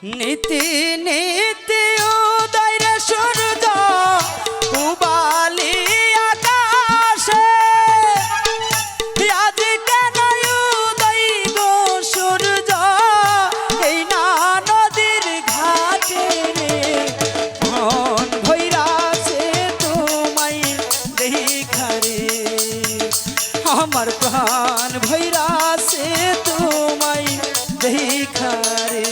নীতি নীতি উদয় রে সূর্য পুবালি আকাশে আজ কেন উদয় গো সূর্য এই না নদীর ঘাটে রে মন ভৈরাছে তোমায় দেখা রে আমার প্রাণ ভৈরাছে তোমায় দেখা রে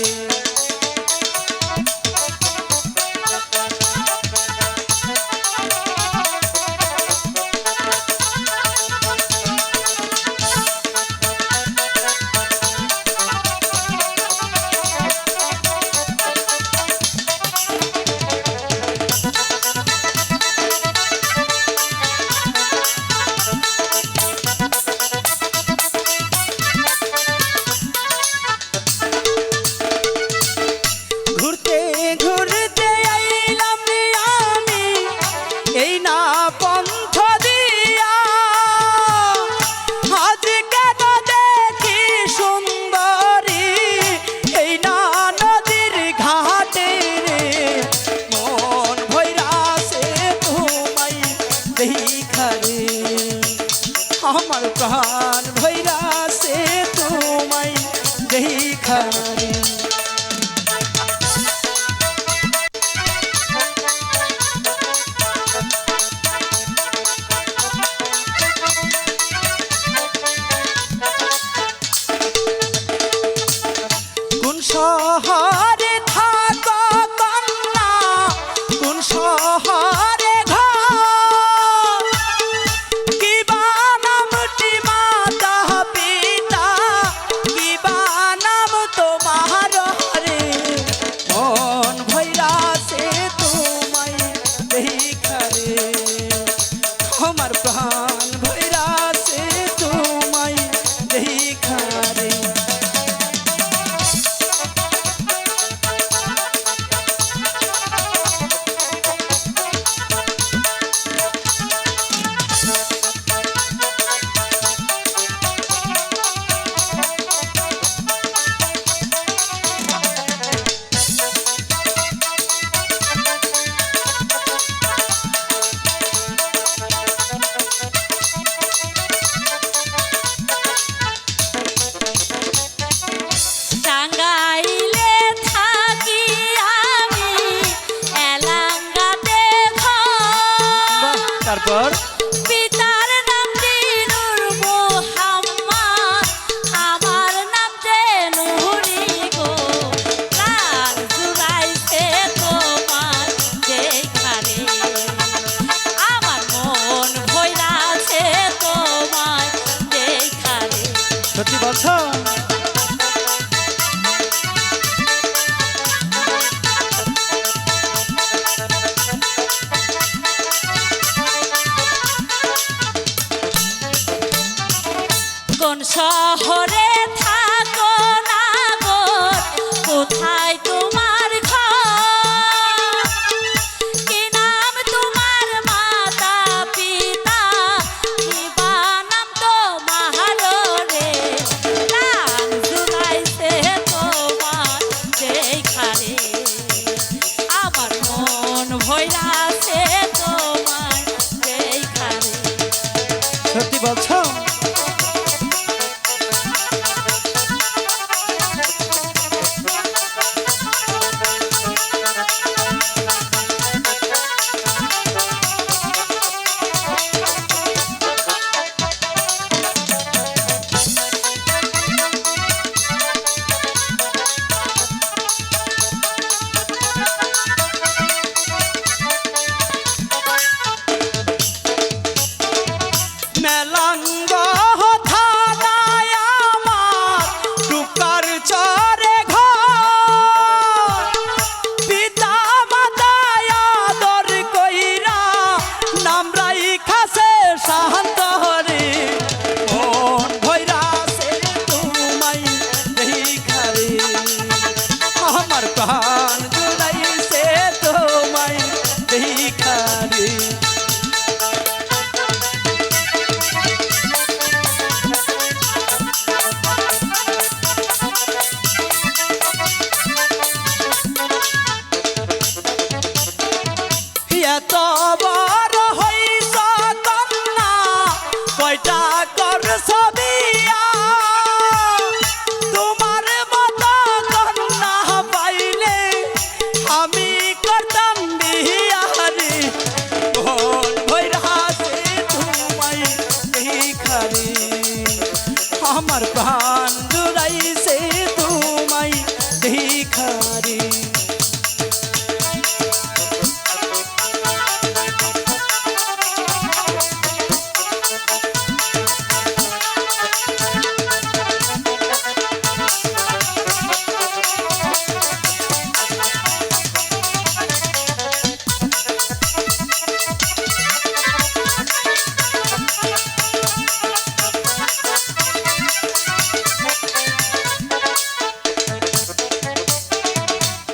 আমার প্রাণ ভৈরাছে তোমায় দেখা রে কোন শহরে থাকো কন্যা কোন শহরে আমার প্রাণ ভৈরাছে তোমায় দেখা রে তারপর পিতার নাম নূর মোহাম্মদ আমার নাম নুরি গো প্রাণ জুড়াইছে তোমার দেখা রে আমার মন ভৈরাছে তোমার দেখা রে সত্যি বলছো কোন শহরে থাকো না গো কোথায় তোমার ঘর কি নাম তোমার মাতা পিতা কি বা নাম তোমার রে প্রাণ জুড়াইছে তোমার দেখা রে আমার মন ভৈরাছে তোমার দেখা রে সত্যি বলছো মেলাঙ্গ থানায় আমার টুকার চরে ঘর পিতা মাতায় আদর কইরা নাম রাইখাছে শান্ত রে মন ভৈরাছে তোমায় দেখা রে আমার প্রাণ জুড়াইছে তোমায় দেখা রে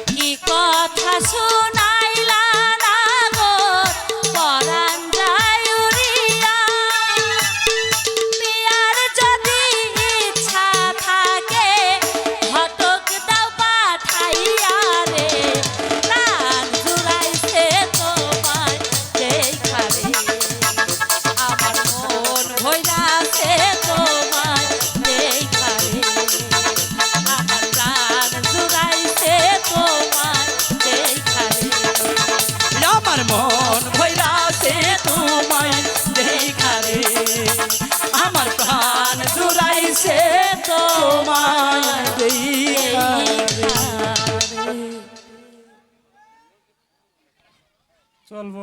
কি কথা শোনাইলা না গো পরাণ যায় উড়িয়া পিয়ার যদি ইচ্ছা থাকে ঘটক দাও পাঠাইয়া রে প্রাণ জুড়াইছে তোমায় দেখারে আমার মন ভইরাছে তোমায় দেখারে আমার প্রাণ জুড়াইছে তোমায় দেখারে আমার মন ভৈরাছে তোমায় দেখারে আমার প্রাণ জুড়াইছে তোমায় দেখারে দেখারে চলবো